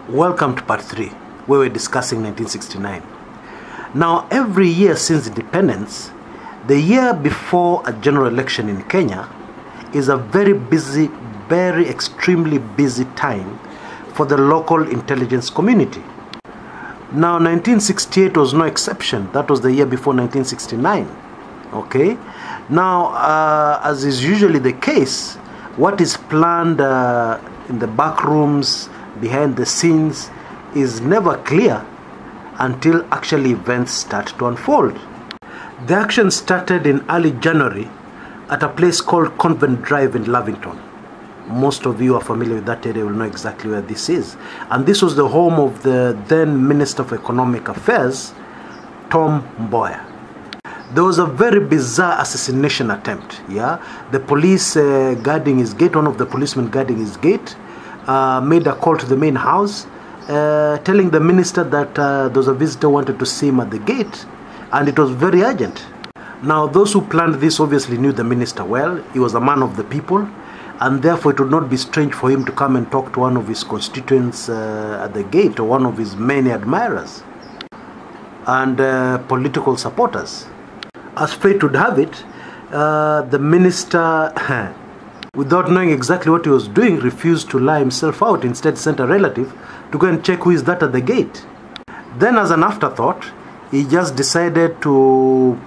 Welcome to part 3, where we're discussing 1969. Now, every year since independence, the year before a general election in Kenya is a very busy, extremely busy time for the local intelligence community. Now, 1968 was no exception. That was the year before 1969. Okay? Now, as is usually the case, what is planned in the back rooms, behind the scenes, is never clear until actually events start to unfold. The action started in early January at a place called Convent Drive in Lavington. Most of you are familiar with that area, will know exactly where this is. And this was the home of the then Minister of Economic Affairs, Tom Mboya. There was a very bizarre assassination attempt. The police guarding his gate, one of the policemen guarding his gate, made a call to the main house, telling the minister that there was a visitor wanted to see him at the gate, and it was very urgent. Now, those who planned this obviously knew the minister well. He was a man of the people, and therefore it would not be strange for him to come and talk to one of his constituents at the gate, or one of his many admirers and political supporters. As fate would have it, the minister, without knowing exactly what he was doing, refused to lie himself out. Instead, sent a relative to go and check who is that at the gate. Then, as an afterthought, he just decided to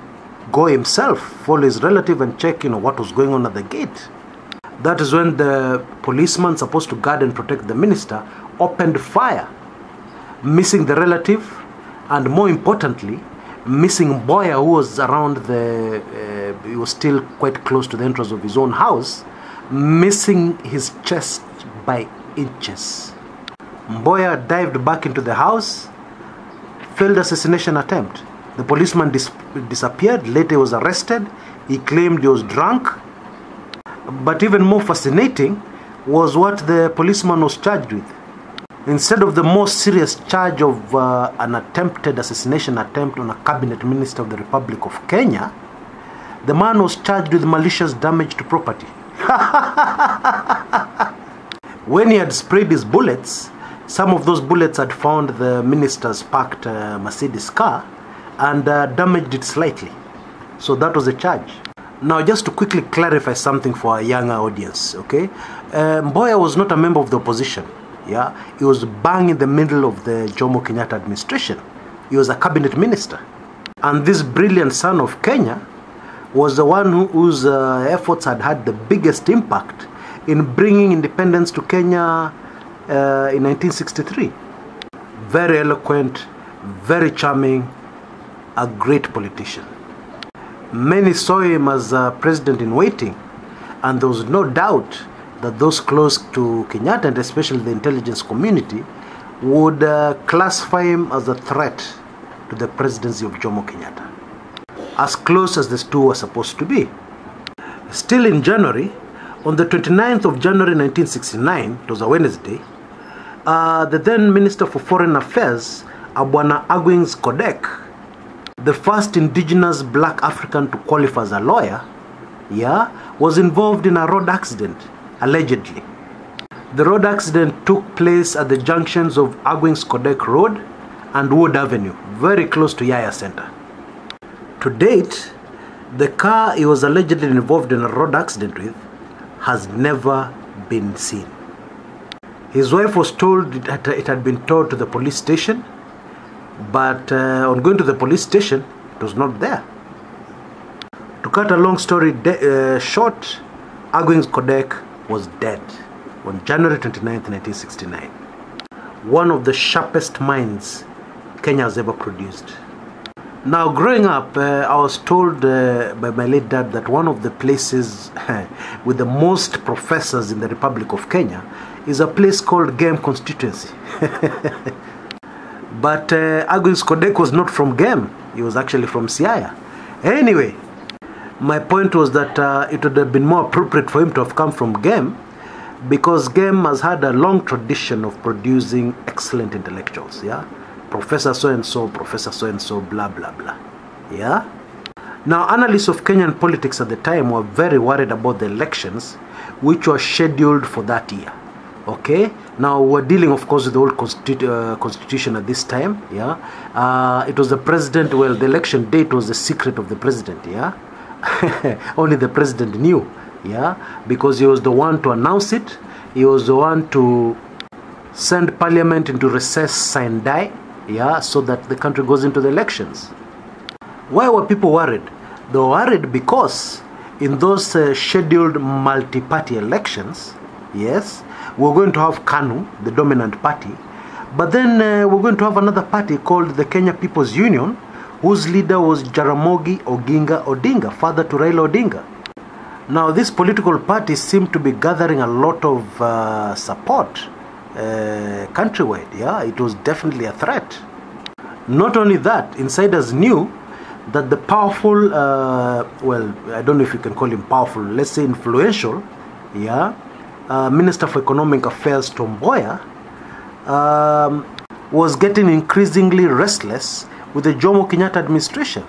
go himself, follow his relative, and check, what was going on at the gate. That is when the policeman supposed to guard and protect the minister opened fire, missing the relative, and more importantly, missing Mboya, who was around he was still quite close to the entrance of his own house, missing his chest by inches. Mboya dived back into the house, failed assassination attempt. The policeman disappeared. Later he was arrested. He claimed he was drunk. But even more fascinating was what the policeman was charged with. Instead of the more serious charge of an attempted assassination attempt on a cabinet minister of the Republic of Kenya, the man was charged with malicious damage to property. When he had sprayed his bullets, some of those bullets had found the minister's parked Mercedes car and damaged it slightly. So that was the charge. Now, just to quickly clarify something for our younger audience, okay? Mboya was not a member of the opposition. He was bang in the middle of the Jomo Kenyatta administration. He was a cabinet minister. And this brilliant son of Kenya was the one whose efforts had the biggest impact in bringing independence to Kenya in 1963. Very eloquent, very charming, a great politician. Many saw him as a president in waiting, and there was no doubt that those close to Kenyatta, and especially the intelligence community, would classify him as a threat to the presidency of Jomo Kenyatta. As close as these two were supposed to be. Still in January, on the 29th of January 1969, it was a Wednesday, the then Minister for Foreign Affairs, Abwana Agwings Kodek, the first indigenous black African to qualify as a lawyer, was involved in a road accident, allegedly. The road accident took place at the junctions of Agwings Kodek Road and Wood Avenue, very close to Yaya Center. To date, the car he was allegedly involved in a road accident with has never been seen. His wife was told it had been towed to the police station, but on going to the police station, it was not there. To cut a long story short, Agwings Kodek was dead on January 29th, 1969. One of the sharpest minds Kenya has ever produced. Now, growing up, I was told by my late dad that one of the places with the most professors in the Republic of Kenya is a place called Game Constituency. But Agwings Kodek was not from Game. He was actually from Siaya. Anyway, my point was that it would have been more appropriate for him to have come from Game, because Game has had a long tradition of producing excellent intellectuals. Professor so-and-so, Professor so-and-so, blah, blah, blah. Now, analysts of Kenyan politics at the time were very worried about the elections which were scheduled for that year. Okay, now we're dealing, of course, with the old constitution at this time. Yeah, it was the president. Well, the election date was the secret of the president. Yeah, only the president knew. Yeah, because he was the one to announce it. He was the one to send parliament into recess, sign die. Yeah, so that the country goes into the elections. Why were people worried? They were worried because in those scheduled multi-party elections, yes, we're going to have KANU, the dominant party, but then we're going to have another party called the Kenya People's Union, whose leader was Jaramogi Oginga Odinga, father to Raila Odinga. Now, this political party seemed to be gathering a lot of support countrywide. Yeah, it was definitely a threat. Not only that, insiders knew that the powerful, well, I don't know if you can call him powerful, let's say influential, yeah, Minister for Economic Affairs Tom Mboya was getting increasingly restless with the Jomo Kenyatta administration.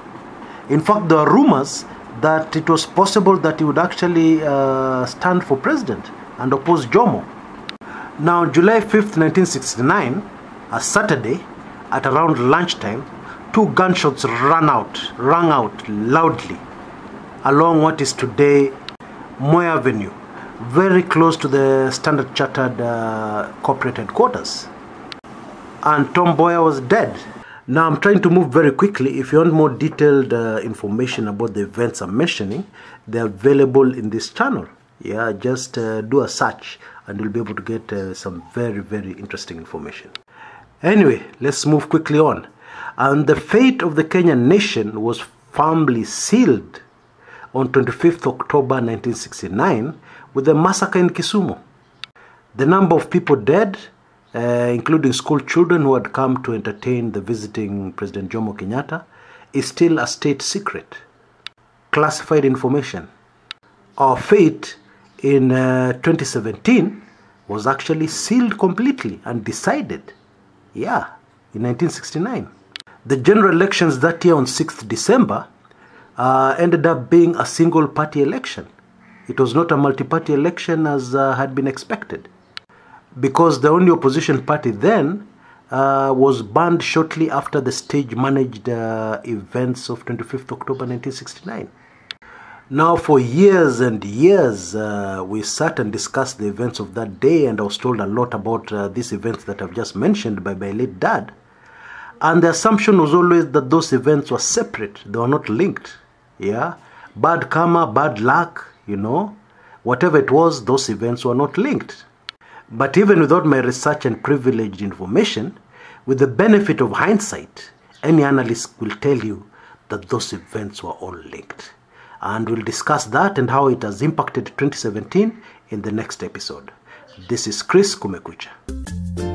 In fact, there are rumors that it was possible that he would actually stand for president and oppose Jomo. Now, July 5th, 1969, a Saturday, at around lunchtime, 2 gunshots rang out loudly along what is today Moi Avenue, very close to the Standard Chartered corporate headquarters. And Tom Mboya was dead. Now, I'm trying to move very quickly. If you want more detailed information about the events I'm mentioning, they're available in this channel. Yeah, just do a search and you'll be able to get some very, very interesting information. Anyway, let's move quickly on. And the fate of the Kenyan nation was firmly sealed on 25th October 1969 with the massacre in Kisumu. The number of people dead, including school children who had come to entertain the visiting President Jomo Kenyatta, is still a state secret. Classified information. Our fate in 2017 was actually sealed completely and decided, yeah, in 1969. The general elections that year on 6th December ended up being a single party election. It was not a multi-party election as had been expected, because the only opposition party then was banned shortly after the stage-managed events of 25th October 1969. Now, for years and years, we sat and discussed the events of that day, and I was told a lot about these events that I've just mentioned by my late dad. And the assumption was always that those events were separate. They were not linked. Yeah? Bad karma, bad luck, you know. Whatever it was, those events were not linked. But even without my research and privileged information, with the benefit of hindsight, any analyst will tell you that those events were all linked. And we'll discuss that and how it has impacted 2017 in the next episode. This is Kumekucha.